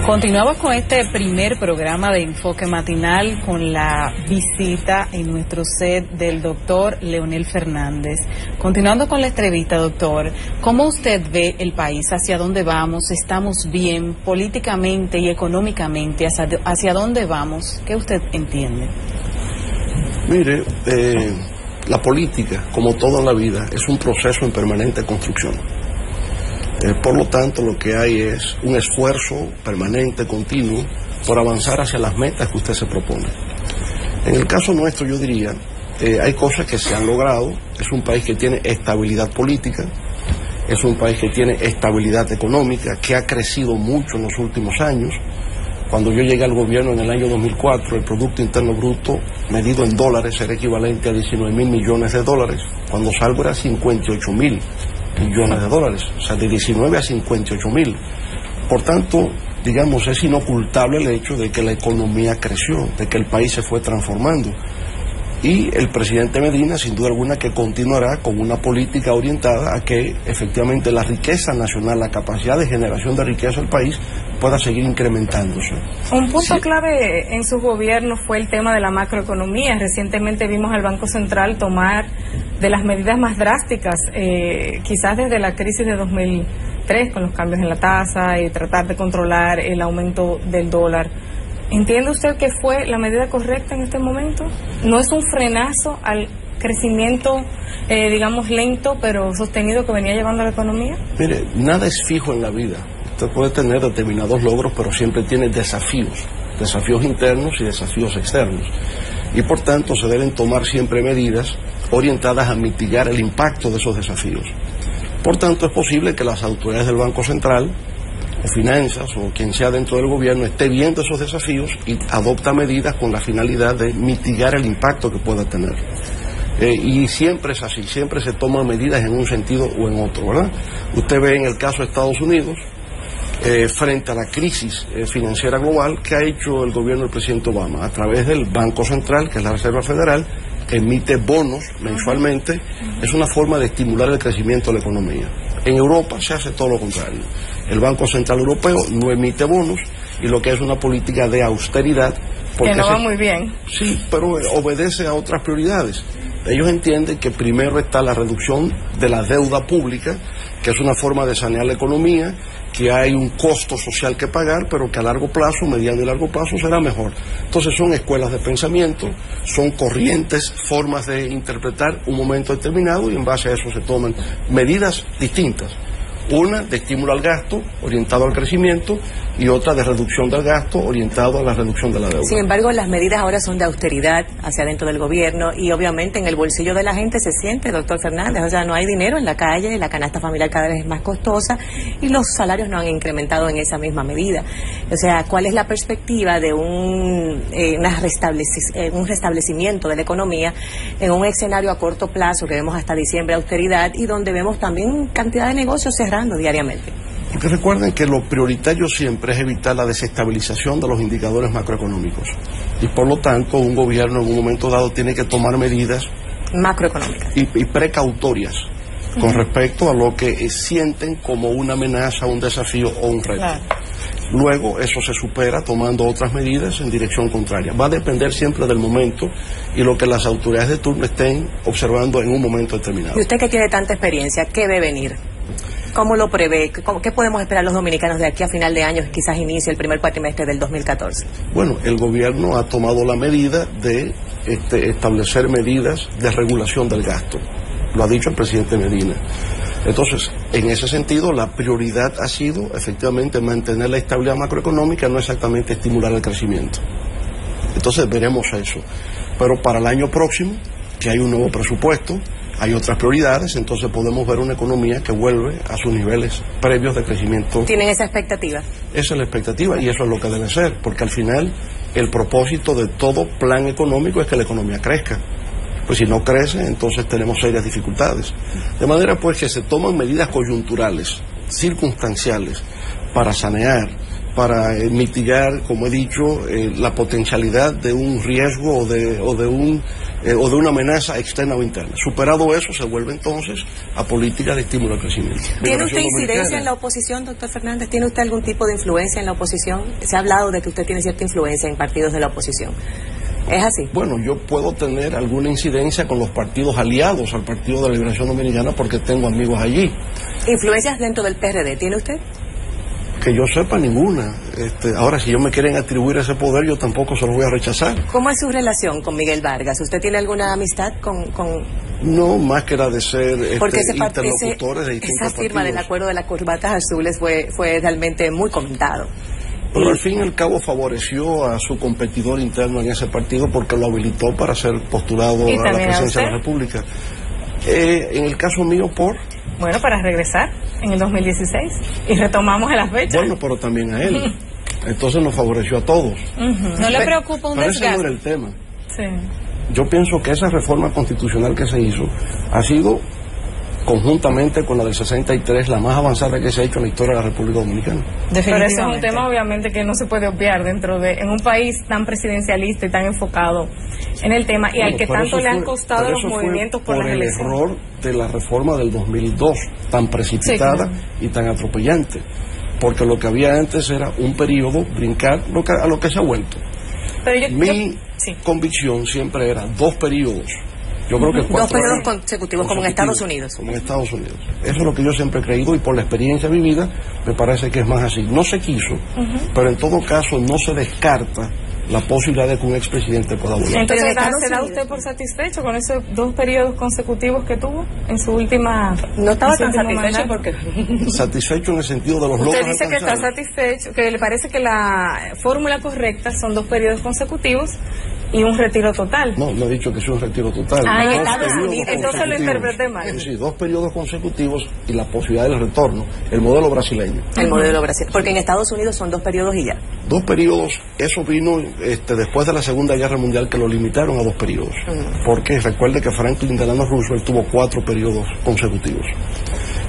Continuamos con este primer programa de Enfoque Matinal con la visita en nuestro set del doctor Leonel Fernández. Continuando con la entrevista, doctor, ¿cómo usted ve el país? ¿Hacia dónde vamos? ¿Estamos bien políticamente y económicamente? ¿Hacia dónde vamos? ¿Qué usted entiende? Mire, la política, como toda la vida, es un proceso en permanente construcción. Por lo tanto, lo que hay es un esfuerzo permanente, continuo, por avanzar hacia las metas que usted se propone. En el caso nuestro, yo diría, hay cosas que se han logrado. Es un país que tiene estabilidad política, es un país que tiene estabilidad económica, que ha crecido mucho en los últimos años. Cuando yo llegué al gobierno en el año 2004, el Producto Interno Bruto, medido en dólares, era equivalente a 19.000 millones de dólares. Cuando salgo era 58.000 millones de dólares, o sea, de 19 a 58.000. Por tanto, digamos, es inocultable el hecho de que la economía creció, de que el país se fue transformando. Y el presidente Medina, sin duda alguna, que continuará con una política orientada a que efectivamente la riqueza nacional, la capacidad de generación de riqueza del país pueda seguir incrementándose. Un punto clave en su gobierno fue el tema de la macroeconomía. Recientemente vimos al Banco Central tomar de las medidas más drásticas, quizás desde la crisis de 2003, con los cambios en la tasa y tratar de controlar el aumento del dólar. ¿Entiende usted que fue la medida correcta en este momento? ¿No es un frenazo al crecimiento, digamos, lento pero sostenido que venía llevando la economía? Mire, nada es fijo en la vida. Usted puede tener determinados logros, pero siempre tiene desafíos internos y desafíos externos. Y por tanto se deben tomar siempre medidas orientadas a mitigar el impacto de esos desafíos. Por tanto, es posible que las autoridades del Banco Central, o Finanzas, o quien sea dentro del gobierno, esté viendo esos desafíos y adopta medidas con la finalidad de mitigar el impacto que pueda tener. Y siempre es así, siempre se toman medidas en un sentido o en otro, ¿verdad? Usted ve en el caso de Estados Unidos, frente a la crisis financiera global, que ha hecho el gobierno del presidente Obama a través del Banco Central, que es la Reserva Federal, que emite bonos mensualmente. Es una forma de estimular el crecimiento de la economía. En Europa se hace todo lo contrario. El Banco Central Europeo no emite bonos y lo que es una política de austeridad. Que no va muy bien. Sí, pero obedece a otras prioridades. Ellos entienden que primero está la reducción de la deuda pública, que es una forma de sanear la economía, que hay un costo social que pagar, pero que a largo plazo, mediano y largo plazo, será mejor. Entonces son escuelas de pensamiento, son corrientes, formas de interpretar un momento determinado, y en base a eso se toman medidas distintas. Una de estímulo al gasto, orientado al crecimiento, y otra de reducción del gasto, orientado a la reducción de la deuda. Sin embargo, las medidas ahora son de austeridad hacia dentro del gobierno y obviamente en el bolsillo de la gente se siente, doctor Fernández. O sea, no hay dinero en la calle, la canasta familiar cada vez es más costosa y los salarios no han incrementado en esa misma medida. O sea, ¿cuál es la perspectiva de un restablecimiento de la economía en un escenario a corto plazo que vemos hasta diciembre, austeridad, y donde vemos también cantidad de negocios cerrando diariamente? Porque recuerden que lo prioritario siempre es evitar la desestabilización de los indicadores macroeconómicos. Y por lo tanto, un gobierno en un momento dado tiene que tomar medidas macroeconómicas y precautorias con respecto a lo que sienten como una amenaza, un desafío o un reto. Claro. Luego eso se supera tomando otras medidas en dirección contraria. Va a depender siempre del momento y lo que las autoridades de turno estén observando en un momento determinado. Y usted que tiene tanta experiencia, ¿qué ve venir? ¿Cómo lo prevé? ¿Qué podemos esperar los dominicanos de aquí a final de año, quizás inicie el primer cuatrimestre del 2014? Bueno, el gobierno ha tomado la medida de establecer medidas de regulación del gasto. Lo ha dicho el presidente Medina. Entonces, en ese sentido, la prioridad ha sido efectivamente mantener la estabilidad macroeconómica, no exactamente estimular el crecimiento. Entonces veremos eso. Pero para el año próximo, que hay un nuevo presupuesto, hay otras prioridades, entonces podemos ver una economía que vuelve a sus niveles previos de crecimiento. ¿Tienen esa expectativa? Esa es la expectativa y eso es lo que debe ser, porque al final el propósito de todo plan económico es que la economía crezca. Pues si no crece, entonces tenemos serias dificultades. De manera pues que se toman medidas coyunturales, circunstanciales, para sanear, para mitigar, como he dicho, la potencialidad de un riesgo o de un o de una amenaza externa o interna. Superado eso, se vuelve entonces a políticas de estímulo al crecimiento. ¿Tiene usted incidencia en la oposición, doctor Fernández? ¿Tiene usted algún tipo de influencia en la oposición? Se ha hablado de que usted tiene cierta influencia en partidos de la oposición. ¿Es así? Bueno, yo puedo tener alguna incidencia con los partidos aliados al Partido de la Liberación Dominicana porque tengo amigos allí. ¿Influencias dentro del PRD tiene usted? Que yo sepa, ninguna. Ahora, si ellos me quieren atribuir ese poder, yo tampoco se los voy a rechazar. ¿Cómo es su relación con Miguel Vargas? ¿Usted tiene alguna amistad con...? No, más que la de ser interlocutores de distintos esa firma partidos. Del acuerdo de las corbatas azules fue realmente muy comentado. Pero al fin y al cabo favoreció a su competidor interno en ese partido porque lo habilitó para ser postulado a la presidencia de la República. En el caso mío, Bueno, para regresar en el 2016 y retomamos a las fechas. Bueno, pero también a él. Entonces nos favoreció a todos. ¿No le preocupa un desgaste? Ese no era el tema. Sí. Yo pienso que esa reforma constitucional que se hizo ha sido, conjuntamente con la del 63, la más avanzada que se ha hecho en la historia de la República Dominicana. Pero eso es un tema obviamente que no se puede obviar en un país tan presidencialista y tan enfocado en el tema y al que tanto le han costado los movimientos por las elecciones. El error de la reforma del 2002, tan precipitada y tan atropellante, porque lo que había antes era un periodo, brincar a lo que se ha vuelto. Pero mi convicción siempre era 2 periodos. Yo creo que 2 periodos consecutivos, como en Estados Unidos. Como en Estados Unidos. Eso es lo que yo siempre he creído y por la experiencia vivida me parece que es más así. No se quiso, pero en todo caso no se descarta la posibilidad de que un expresidente pueda volver. Entonces, ¿se da usted por satisfecho con esos 2 periodos consecutivos que tuvo en su última... No estaba tan satisfecho porque... Satisfecho en el sentido de los logros alcanzados. Usted dice que está satisfecho, que le parece que la fórmula correcta son 2 periodos consecutivos y un retiro total. No he dicho que sea un retiro total. Entonces lo interpreté mal. Sí, 2 periodos consecutivos y la posibilidad del retorno. El modelo brasileño. El modelo brasileño. Porque en Estados Unidos son 2 periodos y ya. 2 periodos, eso vino después de la Segunda Guerra Mundial, que lo limitaron a 2 periodos. Porque recuerde que Franklin Delano Roosevelt tuvo 4 periodos consecutivos.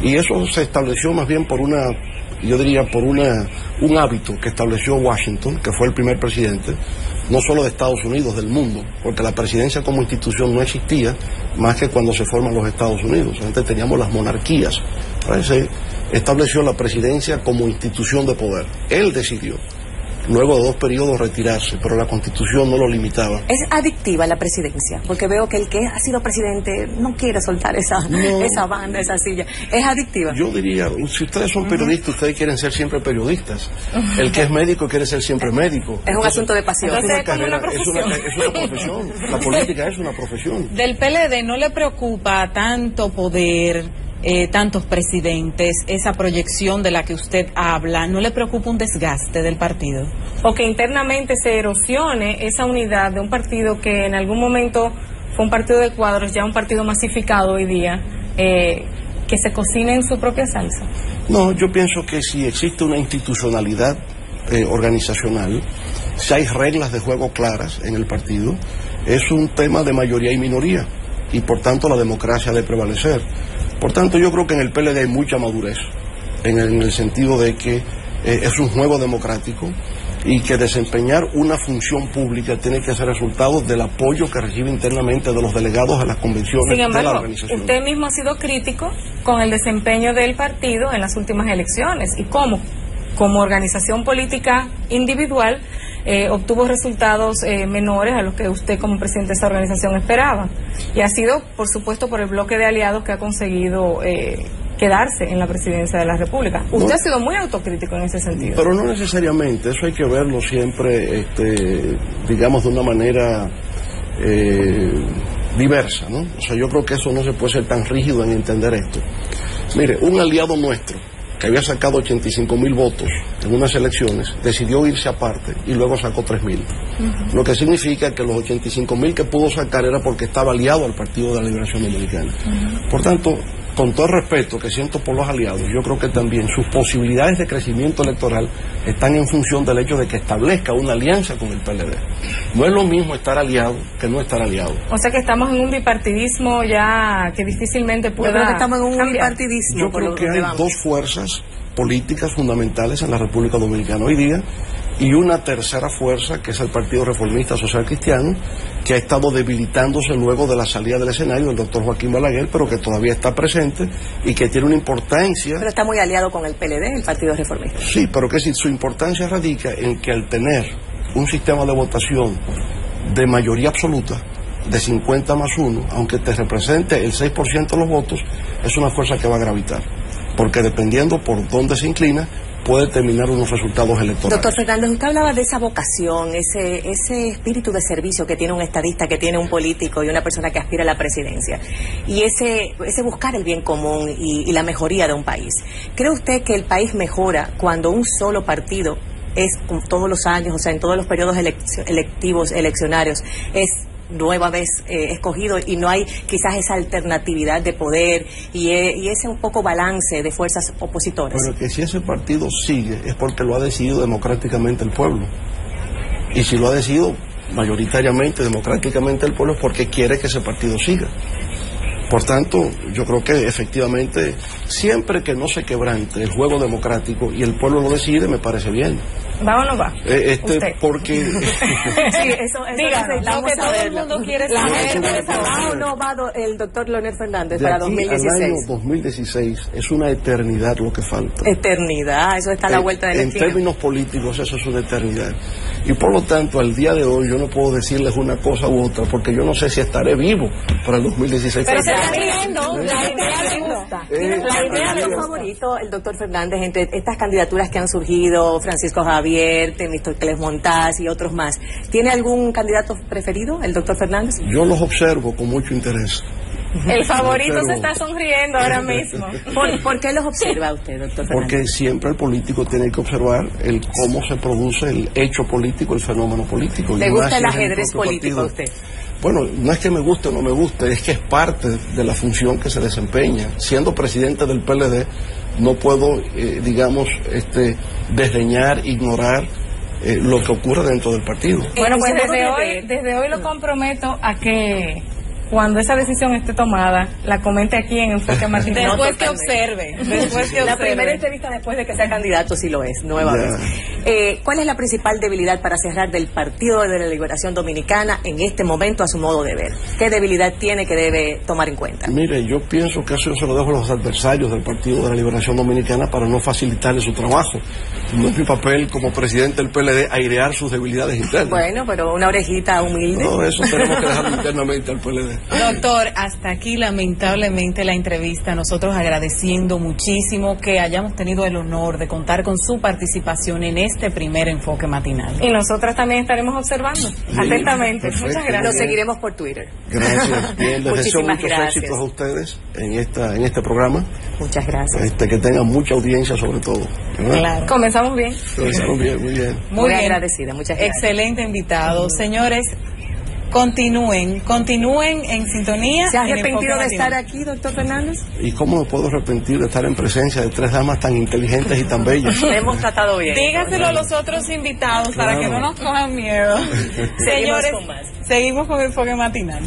Y eso se estableció más bien por un hábito que estableció Washington, que fue el primer presidente, no solo de Estados Unidos, del mundo, porque la presidencia como institución no existía más que cuando se forman los Estados Unidos. Antes teníamos las monarquías. Se estableció la presidencia como institución de poder. Él decidió, luego de 2 periodos, retirarse, pero la Constitución no lo limitaba. ¿Es adictiva la presidencia? Porque veo que el que ha sido presidente no quiere soltar esa banda, esa silla. ¿Es adictiva? Yo diría, si ustedes son periodistas, ustedes quieren ser siempre periodistas. El que es médico quiere ser siempre médico. Es un asunto de pasión. Es una carrera, es una profesión. La política es una profesión. ¿Del PLD no le preocupa tanto poder, tantos presidentes, esa proyección de la que usted habla? ¿No le preocupa un desgaste del partido? O que internamente se erosione esa unidad de un partido que en algún momento fue un partido de cuadros, ya un partido masificado hoy día, que se cocine en su propia salsa. No, yo pienso que si existe una institucionalidad organizacional, si hay reglas de juego claras en el partido, es un tema de mayoría y minoría, y por tanto la democracia debe prevalecer. Por tanto, yo creo que en el PLD hay mucha madurez, en el sentido de que es un juego democrático y que desempeñar una función pública tiene que ser resultado del apoyo que recibe internamente de los delegados a las convenciones. Sin embargo, de la organización. Usted mismo ha sido crítico con el desempeño del partido en las últimas elecciones y cómo, como organización política individual, obtuvo resultados menores a los que usted como presidente de esa organización esperaba. Y ha sido, por supuesto, por el bloque de aliados que ha conseguido quedarse en la presidencia de la República. Usted ha sido muy autocrítico en ese sentido. Pero no necesariamente, eso hay que verlo siempre, digamos, de una manera diversa, ¿no? O sea, yo creo que eso no se puede ser tan rígido en entender esto. Mire, un aliado nuestro que había sacado 85,000 votos en unas elecciones, decidió irse aparte y luego sacó 3,000. Lo que significa que los 85,000 que pudo sacar era porque estaba aliado al Partido de la Liberación Dominicana. Por tanto, con todo el respeto que siento por los aliados, yo creo que también sus posibilidades de crecimiento electoral están en función del hecho de que establezca una alianza con el PLD. No es lo mismo estar aliado que no estar aliado. O sea que estamos en un bipartidismo ya que difícilmente pueda cambiar. Estamos en un bipartidismo. Yo creo que hay 2 fuerzas políticas fundamentales en la República Dominicana hoy día, y una tercera fuerza, que es el Partido Reformista Social Cristiano, que ha estado debilitándose luego de la salida del escenario del doctor Joaquín Balaguer, pero que todavía está presente y que tiene una importancia. Pero está muy aliado con el PLD, el Partido Reformista. Sí, pero que su importancia radica en que al tener un sistema de votación de mayoría absoluta, de 50+1, aunque te represente el 6% de los votos, es una fuerza que va a gravitar, porque dependiendo por dónde se inclina, puede terminar unos resultados electorales. Doctor Fernández, usted hablaba de esa vocación, ese espíritu de servicio que tiene un estadista, que tiene un político y una persona que aspira a la presidencia, y ese buscar el bien común y la mejoría de un país. ¿Cree usted que el país mejora cuando un solo partido es, todos los años, o sea, en todos los periodos eleccionarios, es nueva vez escogido y no hay quizás esa alternatividad de poder y ese un poco balance de fuerzas opositoras? Pero que si ese partido sigue es porque lo ha decidido democráticamente el pueblo, y si lo ha decidido mayoritariamente democráticamente el pueblo es porque quiere que ese partido siga. Por tanto, yo creo que efectivamente, siempre que no se quebrante el juego democrático y el pueblo lo decide, me parece bien. ¿Va o no va? Porque... sí, eso diga, lo que todo el mundo quiere saber. ¿Va o no va el doctor Leonel Fernández para 2016? Al año 2016 es una eternidad lo que falta. Eternidad, eso está a la vuelta de la esquina. En términos políticos eso es una eternidad. Y por lo tanto, al día de hoy yo no puedo decirles una cosa u otra, porque yo no sé si estaré vivo para el 2016. Pero se está riendo, la idea le gusta. La idea de su favorito, el doctor Fernández, entre estas candidaturas que han surgido, Francisco Javier, Temístocles Montaz y otros más, ¿tiene algún candidato preferido, el doctor Fernández? Yo los observo con mucho interés. El favorito se está sonriendo ahora mismo. ¿Por qué los observa usted, doctor Fernández? Porque siempre el político tiene que observar cómo se produce el hecho político, el fenómeno político. ¿Le gusta el ajedrez político a usted? Bueno, no es que me guste o no me guste, es que es parte de la función que se desempeña. Siendo presidente del PLD, no puedo, desdeñar, ignorar lo que ocurre dentro del partido. Bueno, pues desde hoy lo comprometo a que cuando esa decisión esté tomada, la comente aquí en Enfoque Matinal. Después que observe. La primera entrevista después de que sea candidato, si lo es, nueva vez. ¿Cuál es la principal debilidad para cerrar del Partido de la Liberación Dominicana en este momento a su modo de ver? ¿Qué debilidad tiene que debe tomar en cuenta? Mire, yo pienso que eso se lo dejo a los adversarios del Partido de la Liberación Dominicana para no facilitarle su trabajo. No es mi papel como presidente del PLD airear sus debilidades internas. Bueno, pero una orejita humilde. No, eso tenemos que dejarlo internamente al PLD. Doctor, hasta aquí lamentablemente la entrevista, nosotros agradeciendo muchísimo que hayamos tenido el honor de contar con su participación en este primer Enfoque Matinal. Y nosotras también estaremos observando atentamente. Perfecto, muchas gracias. Lo seguiremos por Twitter. Gracias. Bien, les deseo muchos éxitos a ustedes en este programa. Muchas gracias. Que tengan mucha audiencia sobre todo. Claro. Comenzamos bien. Comenzaron bien, muy bien. Muy bien. Agradecida, muchas gracias. Excelente invitado. Señores, continúen en sintonía. ¿Se ha arrepentido de estar aquí, doctor Fernández? ¿Y cómo me puedo arrepentir de estar en presencia de tres damas tan inteligentes y tan bellas? Le hemos tratado bien. Dígaselo a los otros invitados para que no nos cojan miedo. Señores, seguimos con Enfoque Matinal.